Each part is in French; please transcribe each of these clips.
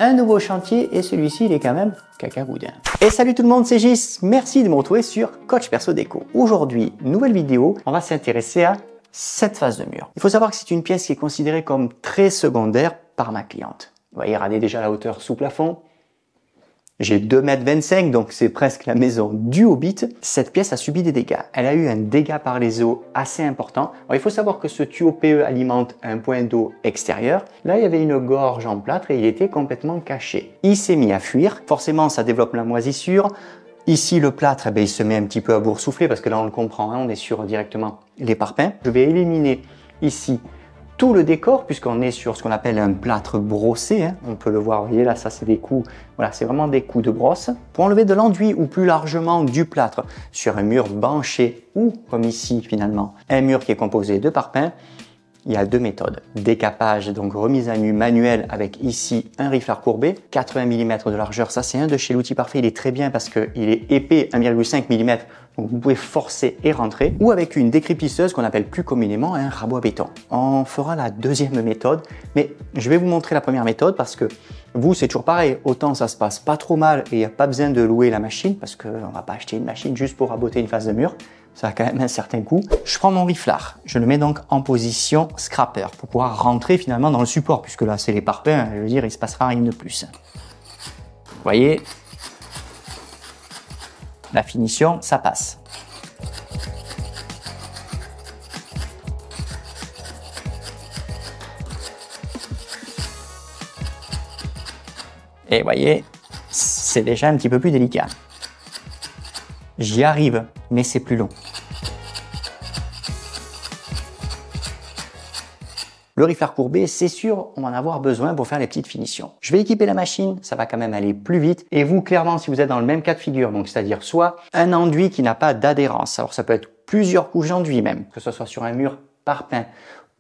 Un nouveau chantier et celui-ci il est quand même cacaboudin. Et salut tout le monde, c'est Gis, merci de me retrouver sur Coach Perso Déco. Aujourd'hui, nouvelle vidéo, on va s'intéresser à cette face de mur. Il faut savoir que c'est une pièce qui est considérée comme très secondaire par ma cliente. Vous voyez, regardez déjà la hauteur sous plafond. J'ai 2,25 m, donc c'est presque la maison du Hobbit. Cette pièce a subi des dégâts. Elle a eu un dégât par les eaux assez important. Alors, il faut savoir que ce tuyau PE alimente un point d'eau extérieur. Là, il y avait une gorge en plâtre et il était complètement caché. Il s'est mis à fuir. Forcément, ça développe la moisissure. Ici, le plâtre, il se met un petit peu à boursoufler parce que là, on le comprend, on est sur directement les parpaings. Je vais éliminer ici tout le décor puisqu'on est sur ce qu'on appelle un plâtre brossé, on peut le voir, vous voyez là, ça c'est des coups, voilà, c'est vraiment des coups de brosse. Pour enlever de l'enduit ou plus largement du plâtre sur un mur banché ou comme ici finalement, un mur qui est composé de parpaings, il y a deux méthodes. Décapage, donc remise à nu manuelle avec ici un riflard courbé, 80 mm de largeur, ça c'est un de chez l'outil parfait, il est très bien parce qu'il est épais, 1,5 mm, donc vous pouvez forcer et rentrer, ou avec une décrépisseuse qu'on appelle plus communément un rabot à béton. On fera la deuxième méthode, mais je vais vous montrer la première méthode parce que vous c'est toujours pareil, autant ça se passe pas trop mal et il n'y a pas besoin de louer la machine parce qu'on va pas acheter une machine juste pour raboter une face de mur. Ça a quand même un certain coût. Je prends mon riflard, je le mets donc en position scrapper pour pouvoir rentrer finalement dans le support, puisque là c'est les parpaings, je veux dire il se passera rien de plus. Vous voyez, la finition, ça passe. Et vous voyez, c'est déjà un petit peu plus délicat. J'y arrive, mais c'est plus long. Le riflard courbé, c'est sûr, on va en avoir besoin pour faire les petites finitions. Je vais équiper la machine, ça va quand même aller plus vite. Et vous, clairement, si vous êtes dans le même cas de figure, donc c'est-à-dire soit un enduit qui n'a pas d'adhérence, alors ça peut être plusieurs couches d'enduit même, que ce soit sur un mur parpaing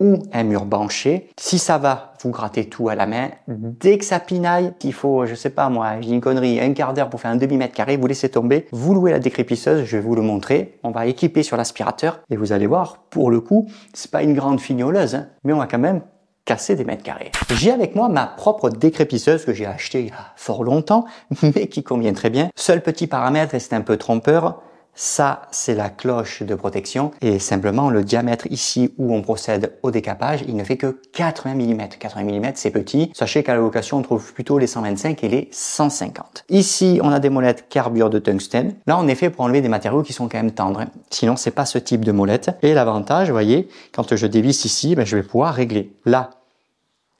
ou un mur banché. Si ça va, vous grattez tout à la main. Dès que ça pinaille, qu'il faut, je sais pas moi, je dis une connerie, un quart d'heure pour faire un demi-mètre carré, vous laissez tomber, vous louez la décrépisseuse, je vais vous le montrer. On va équiper sur l'aspirateur et vous allez voir, pour le coup, c'est pas une grande fignoleuse, mais on va quand même casser des mètres carrés. J'ai avec moi ma propre décrépisseuse que j'ai achetée il y a fort longtemps, mais qui convient très bien. Seul petit paramètre, et c'est un peu trompeur, ça, c'est la cloche de protection et simplement le diamètre ici où on procède au décapage, il ne fait que 80 mm. 80 mm, c'est petit. Sachez qu'à la location, on trouve plutôt les 125 et les 150. Ici, on a des molettes carbure de tungstène. Là, on est fait pour enlever des matériaux qui sont quand même tendres. Sinon, c'est pas ce type de molette. Et l'avantage, vous voyez, quand je dévisse ici, je vais pouvoir régler. Là,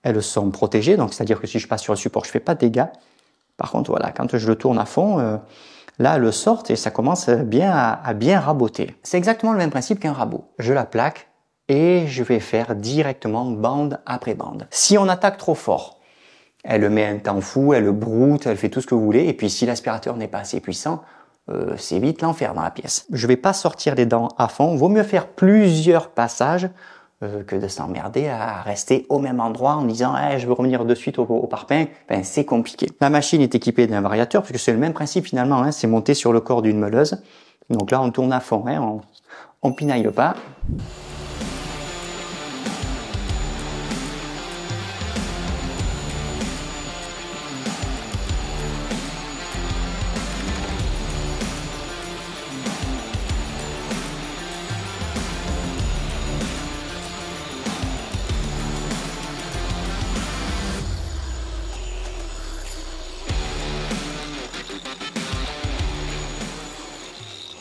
elles sont protégées, donc c'est-à-dire que si je passe sur le support, je fais pas de dégâts. Par contre, voilà, quand je le tourne à fond, là, elle sort et ça commence bien à bien raboter. C'est exactement le même principe qu'un rabot. Je la plaque et je vais faire directement bande après bande. Si on attaque trop fort, elle met un temps fou, elle broute, elle fait tout ce que vous voulez. Et puis si l'aspirateur n'est pas assez puissant, c'est vite l'enfer dans la pièce. Je vais pas sortir les dents à fond. Vaut mieux faire plusieurs passages que de s'emmerder à rester au même endroit en disant je veux revenir de suite au parpaing, c'est compliqué. La machine est équipée d'un variateur puisque c'est le même principe finalement, c'est monté sur le corps d'une meuleuse. Donc là on tourne à fond, on pinaille pas.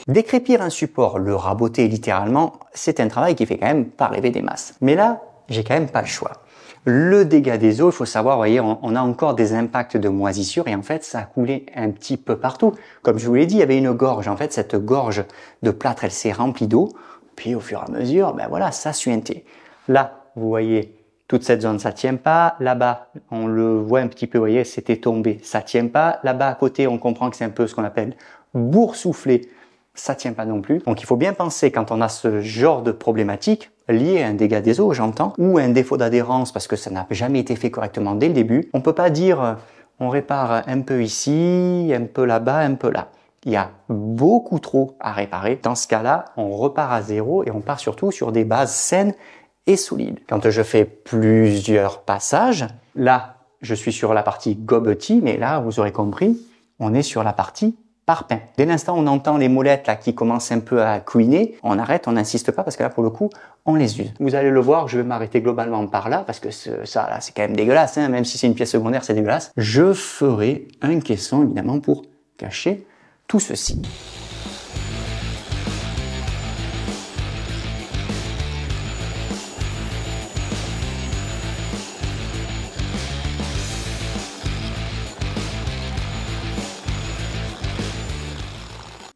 Décrépir un support, le raboter littéralement, c'est un travail qui fait quand même pas rêver des masses. Mais là, j'ai quand même pas le choix. Le dégât des eaux, il faut savoir, vous voyez, on a encore des impacts de moisissure et en fait, ça a coulé un petit peu partout. Comme je vous l'ai dit, il y avait une gorge. En fait, cette gorge de plâtre, elle s'est remplie d'eau. Puis au fur et à mesure, voilà, ça suintait. Là, vous voyez, toute cette zone, ça tient pas. Là-bas, on le voit un petit peu, vous voyez, c'était tombé, ça tient pas. Là-bas, à côté, on comprend que c'est un peu ce qu'on appelle boursouflé. Ça tient pas non plus. Donc il faut bien penser quand on a ce genre de problématique liée à un dégât des eaux, j'entends, ou un défaut d'adhérence parce que ça n'a jamais été fait correctement dès le début. On peut pas dire on répare un peu ici, un peu là-bas, un peu là. Il y a beaucoup trop à réparer. Dans ce cas-là, on repart à zéro et on part surtout sur des bases saines et solides. Quand je fais plusieurs passages, là, je suis sur la partie gobetis, mais là, vous aurez compris, on est sur la partie parpaing. Dès l'instant où on entend les molettes là qui commencent un peu à couiner, on arrête, on n'insiste pas parce que là, pour le coup, on les use. Vous allez le voir, je vais m'arrêter globalement par là parce que ça, là, c'est quand même dégueulasse, hein, même si c'est une pièce secondaire, c'est dégueulasse. Je ferai un caisson, évidemment, pour cacher tout ceci.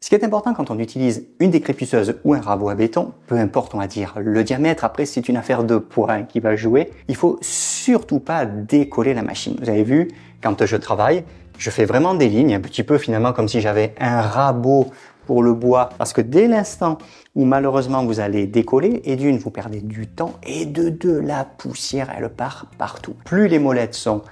Ce qui est important quand on utilise une décrépisseuse ou un rabot à béton, peu importe on va dire le diamètre, après c'est une affaire de poids qui va jouer, il faut surtout pas décoller la machine. Vous avez vu, quand je travaille, je fais vraiment des lignes, un petit peu finalement comme si j'avais un rabot pour le bois, parce que dès l'instant où malheureusement vous allez décoller, et d'une vous perdez du temps, et de deux la poussière elle part partout. Plus les molettes sont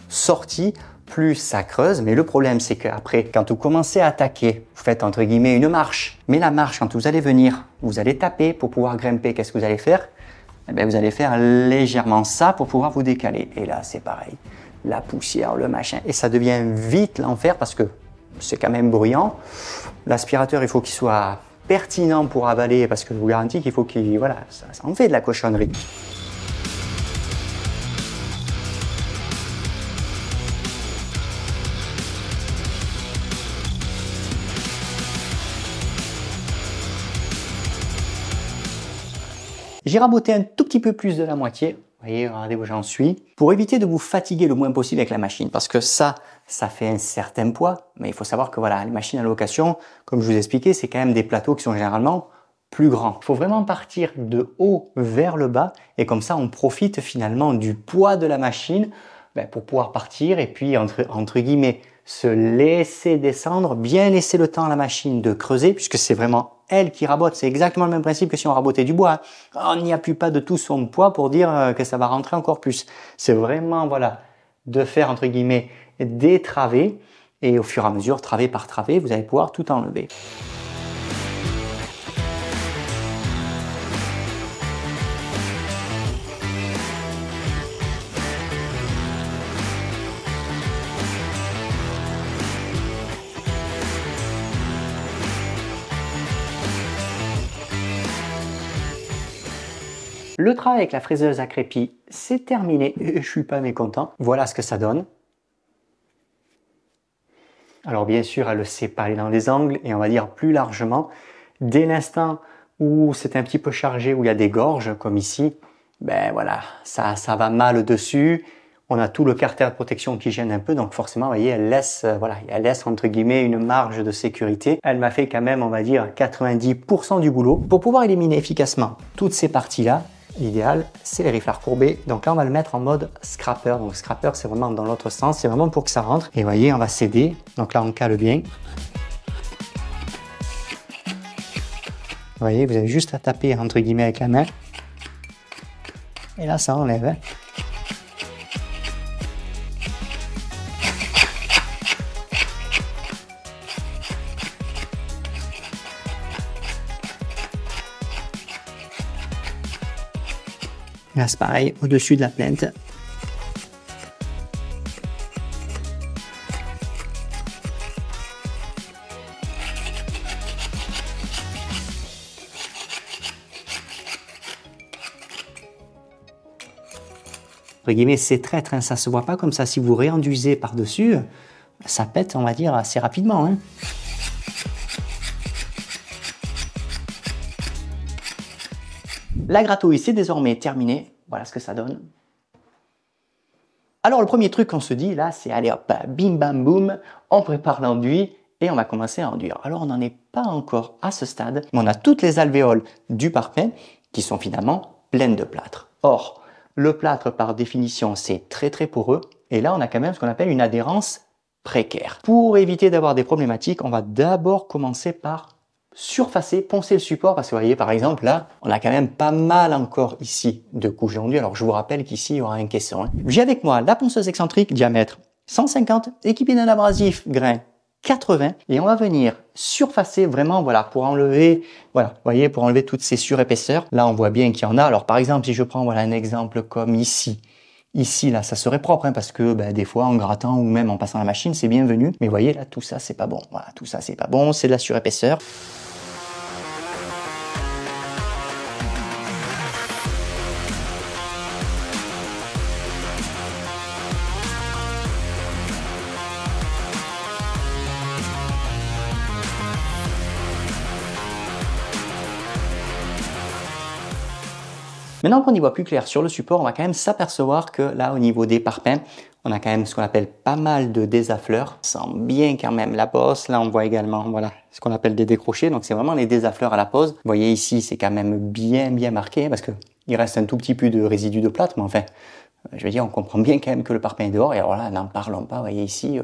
sorties, plus ça creuse, mais le problème c'est qu'après, quand vous commencez à attaquer, vous faites entre guillemets une marche, mais la marche, quand vous allez venir, vous allez taper pour pouvoir grimper, qu'est-ce que vous allez faire? Eh bien, vous allez faire légèrement ça pour pouvoir vous décaler, et là c'est pareil, la poussière, le machin, et ça devient vite l'enfer parce que c'est quand même bruyant. L'aspirateur, il faut qu'il soit pertinent pour avaler, parce que je vous garantis qu'il faut qu'il, voilà, ça en fait de la cochonnerie. J'ai raboté un tout petit peu plus de la moitié. Vous voyez, regardez où j'en suis. Pour éviter de vous fatiguer le moins possible avec la machine. Parce que ça fait un certain poids. Mais il faut savoir que voilà, les machines à location, comme je vous ai expliqué, c'est quand même des plateaux qui sont généralement plus grands. Il faut vraiment partir de haut vers le bas. Et comme ça, on profite finalement du poids de la machine pour pouvoir partir. Et puis, entre guillemets, se laisser descendre, bien laisser le temps à la machine de creuser, puisque c'est vraiment elle qui rabote. C'est exactement le même principe que si on rabotait du bois. On n'y appuie pas de tout son poids pour dire que ça va rentrer encore plus. C'est vraiment, voilà, de faire, entre guillemets, des travées, et au fur et à mesure, travée par travée, vous allez pouvoir tout enlever. Le travail avec la fraiseuse à crépi, c'est terminé et je suis pas mécontent. Voilà ce que ça donne. Alors bien sûr, elle ne sait pas aller dans les angles et on va dire plus largement, dès l'instant où c'est un petit peu chargé, où il y a des gorges comme ici, voilà, ça va mal dessus. On a tout le carter de protection qui gêne un peu, donc forcément, vous voyez, elle laisse entre guillemets une marge de sécurité. Elle m'a fait quand même, on va dire, 90% du boulot. Pour pouvoir éliminer efficacement toutes ces parties-là, l'idéal, c'est les riflards courbés. Donc là, on va le mettre en mode scrapper. Donc scrapper, c'est vraiment dans l'autre sens. C'est vraiment pour que ça rentre. Et vous voyez, on va s'aider. Donc là, on cale bien. Vous voyez, vous avez juste à taper, entre guillemets, avec la main. Et là, ça enlève. Hein. Là, c'est pareil, au-dessus de la plainte. Entre guillemets, c'est traître, hein, ça se voit pas comme ça. Si vous réenduisez par-dessus, ça pète, on va dire, assez rapidement. Hein. La gratouille, c'est désormais terminé. Voilà ce que ça donne. Alors, le premier truc qu'on se dit, là, c'est allez hop, bim bam boum, on prépare l'enduit et on va commencer à enduire. Alors, on n'en est pas encore à ce stade, mais on a toutes les alvéoles du parpaing qui sont finalement pleines de plâtre. Or, le plâtre, par définition, c'est très très poreux. Et là, on a quand même ce qu'on appelle une adhérence précaire. Pour éviter d'avoir des problématiques, on va d'abord commencer par surfacer, poncer le support, parce que vous voyez par exemple là, on a quand même pas mal encore ici de couches d'enduit. Alors je vous rappelle qu'ici il y aura un caisson. Hein. J'ai avec moi la ponceuse excentrique diamètre 150, équipée d'un abrasif grain 80, et on va venir surfacer vraiment, voilà, pour enlever, voilà, vous voyez, pour enlever toutes ces surépaisseurs. Là on voit bien qu'il y en a. Alors par exemple, si je prends voilà un exemple comme ici, Ici, là, ça serait propre, hein, parce que des fois, en grattant ou même en passant la machine, c'est bienvenu. Mais vous voyez, là, tout ça, c'est pas bon. Voilà, tout ça, c'est pas bon, c'est de la surépaisseur. Maintenant qu'on y voit plus clair sur le support, on va quand même s'apercevoir que là, au niveau des parpaings, on a quand même ce qu'on appelle pas mal de désaffleurs. Ça sent bien quand même la bosse. Là, on voit également, voilà, ce qu'on appelle des décrochés. Donc, c'est vraiment les désaffleurs à la pose. Vous voyez ici, c'est quand même bien marqué parce que il reste un tout petit peu de résidus de plâtre. Mais enfin, je veux dire, on comprend bien quand même que le parpaing est dehors. Et alors là, n'en parlons pas. Vous voyez ici,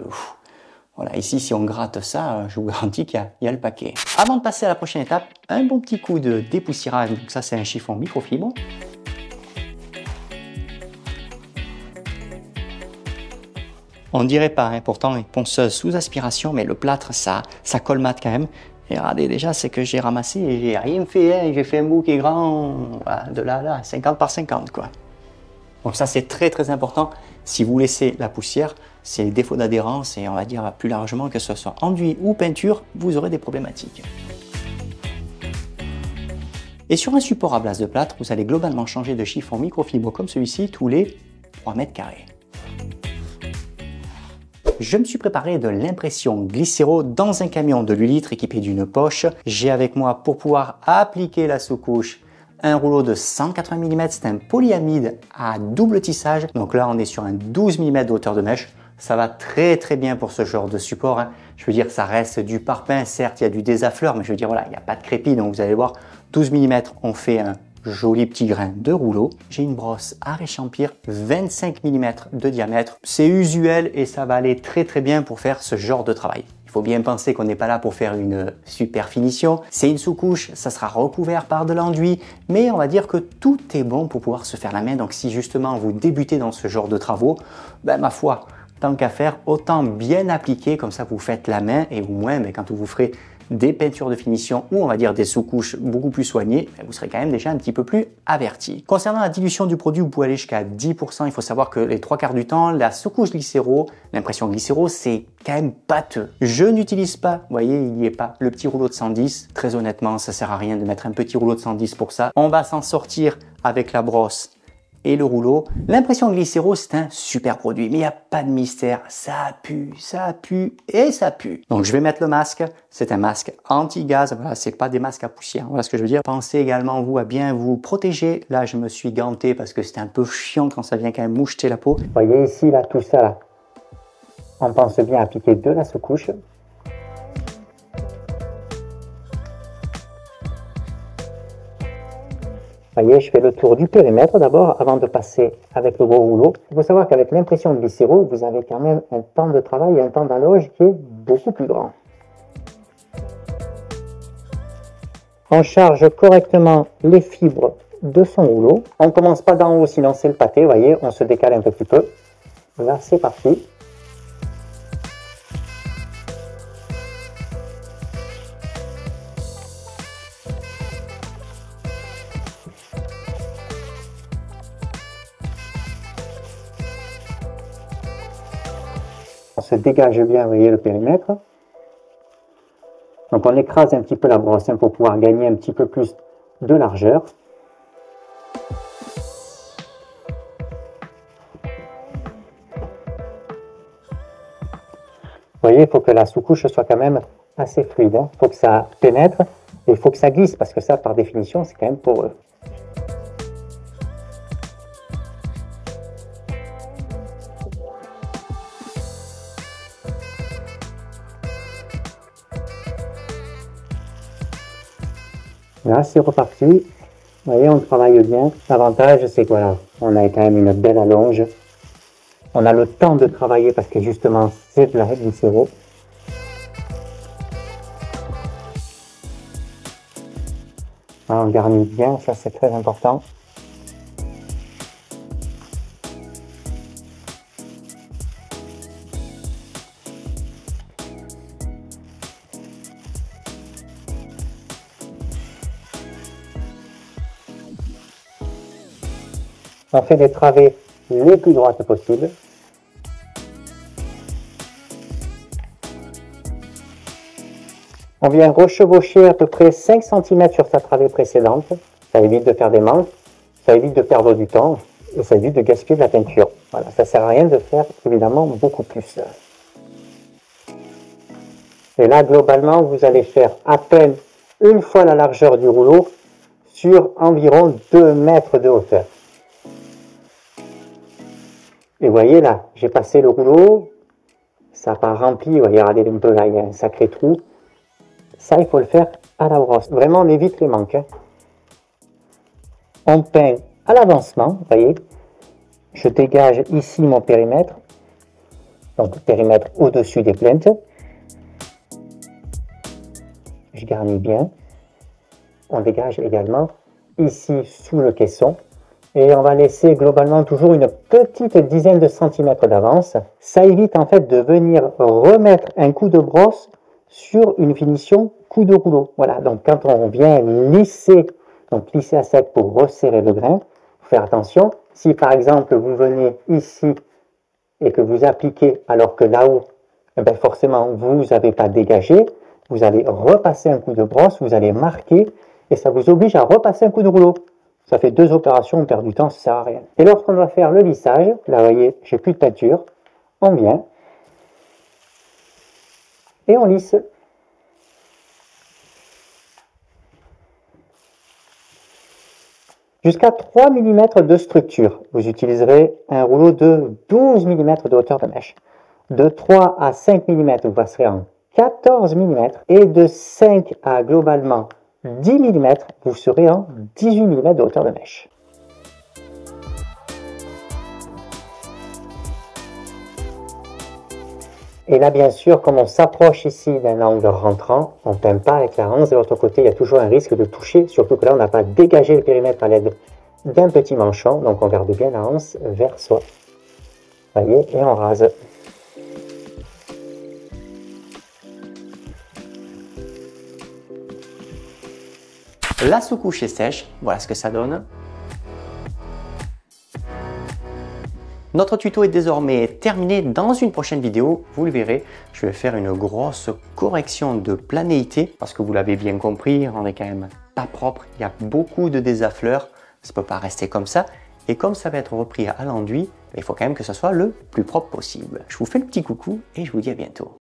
voilà, ici, si on gratte ça, je vous garantis qu'il y a le paquet. Avant de passer à la prochaine étape, un bon petit coup de dépoussiérage. Donc ça, c'est un chiffon microfibre. On dirait pas, hein, pourtant une ponceuse sous aspiration, mais le plâtre, ça colmate quand même. Et regardez, déjà, c'est que j'ai ramassé et j'ai rien fait, hein, j'ai fait un bout qui est grand, voilà, de là, 50 par 50, quoi. Donc ça, c'est très important. Si vous laissez la poussière, c'est les défauts d'adhérence et on va dire plus largement que ce soit enduit ou peinture, vous aurez des problématiques. Et sur un support à base de plâtre, vous allez globalement changer de chiffon microfibre comme celui-ci tous les 3 mètres carrés. Je me suis préparé de l'impression glycéro dans un camion de 8 litres équipé d'une poche. J'ai avec moi pour pouvoir appliquer la sous-couche un rouleau de 180 mm, c'est un polyamide à double tissage. Donc là, on est sur un 12 mm de hauteur de mèche. Ça va très bien pour ce genre de support, hein. Je veux dire, ça reste du parpaing. Certes, il y a du désaffleur, mais je veux dire, voilà, il n'y a pas de crépi. Donc vous allez voir, 12 mm, on fait un joli petit grain de rouleau. J'ai une brosse à réchampir 25 mm de diamètre. C'est usuel et ça va aller très bien pour faire ce genre de travail. Il faut bien penser qu'on n'est pas là pour faire une super finition. C'est une sous-couche, ça sera recouvert par de l'enduit, mais on va dire que tout est bon pour pouvoir se faire la main. Donc si justement vous débutez dans ce genre de travaux, ma foi, tant qu'à faire, autant bien appliquer, comme ça vous faites la main et au moins quand vous ferez des peintures de finition ou on va dire des sous-couches beaucoup plus soignées, vous serez quand même déjà un petit peu plus averti. Concernant la dilution du produit, vous pouvez aller jusqu'à 10%. Il faut savoir que les 3/4 du temps, la sous-couche glycéro, l'impression glycéro, c'est quand même pâteux. Je n'utilise pas, vous voyez, il n'y est pas, le petit rouleau de 110. Très honnêtement, ça sert à rien de mettre un petit rouleau de 110 pour ça. On va s'en sortir avec la brosse et le rouleau. L'impression glycéro, c'est un super produit, mais il n'y a pas de mystère. Ça pue et ça pue. Donc je vais mettre le masque. C'est un masque anti-gaz. Voilà, c'est pas des masques à poussière. Voilà ce que je veux dire. Pensez également, vous, à bien vous protéger. Là, je me suis ganté parce que c'était un peu chiant quand ça vient quand même moucheter la peau. Vous voyez ici, là, tout ça, là. On pense bien appliquer de la sous-couche. Vous voyez, je fais le tour du périmètre d'abord avant de passer avec le gros rouleau. Il faut savoir qu'avec l'impression glycéro, vous avez quand même un temps de travail et un temps d'alloge qui est beaucoup plus grand. On charge correctement les fibres de son rouleau. On ne commence pas d'en haut, sinon c'est le pâté. Vous voyez, on se décale un petit peu. Là, c'est parti. On se dégage bien, vous voyez, le périmètre. Donc on écrase un petit peu la brosse pour pouvoir gagner un petit peu plus de largeur. Vous voyez, il faut que la sous-couche soit quand même assez fluide. Il faut que ça pénètre et il faut que ça glisse parce que ça, par définition, c'est quand même poreux. Là, c'est reparti. Vous voyez, on travaille bien. L'avantage, c'est que voilà, on a quand même une belle allonge. On a le temps de travailler parce que justement, c'est de la glycéro. On garnit bien, ça c'est très important. On fait des travées les plus droites possibles. On vient rechevaucher à peu près 5 cm sur sa travée précédente. Ça évite de faire des manques, ça évite de perdre du temps et ça évite de gaspiller de la peinture. Voilà, ça sert à rien de faire évidemment beaucoup plus. Et là, globalement, vous allez faire à peine une fois la largeur du rouleau sur environ 2 mètres de hauteur. Et vous voyez là, j'ai passé le rouleau, ça n'a pas rempli, vous voyez, regardez un peu là, il y a un sacré trou. Ça, il faut le faire à la brosse. Vraiment, on évite les manques. On peint à l'avancement, vous voyez. Je dégage ici mon périmètre. Donc, le périmètre au-dessus des plaintes. Je garnis bien. On dégage également ici sous le caisson. Et on va laisser globalement toujours une petite dizaine de centimètres d'avance. Ça évite en fait de venir remettre un coup de brosse sur une finition coup de rouleau. Voilà, donc quand on vient lisser, donc lisser à sec pour resserrer le grain, faut faire attention. Si par exemple vous venez ici et que vous appliquez alors que là-haut, eh forcément vous n'avez pas dégagé, vous allez repasser un coup de brosse, vous allez marquer et ça vous oblige à repasser un coup de rouleau. Ça fait 2 opérations, on perd du temps, ça ne sert à rien. Et lorsqu'on va faire le lissage, là vous voyez, j'ai plus de peinture, on vient et on lisse. Jusqu'à 3 mm de structure, vous utiliserez un rouleau de 12 mm de hauteur de mèche. De 3 à 5 mm, vous passerez en 14 mm. Et de 5 à globalement 10 mm, vous serez en 18 mm de hauteur de mèche. Et là, bien sûr, comme on s'approche ici d'un angle rentrant, on ne peint pas avec la anse. De l'autre côté, il y a toujours un risque de toucher, surtout que là, on n'a pas dégagé le périmètre à l'aide d'un petit manchon. Donc, on garde bien la anse vers soi. Vous voyez, et on rase. La sous-couche est sèche. Voilà ce que ça donne. Notre tuto est désormais terminé. Dans une prochaine vidéo, vous le verrez, je vais faire une grosse correction de planéité parce que vous l'avez bien compris, on n'est quand même pas propre, il y a beaucoup de désaffleurs, ça ne peut pas rester comme ça. Et comme ça va être repris à l'enduit, il faut quand même que ça soit le plus propre possible. Je vous fais le petit coucou et je vous dis à bientôt.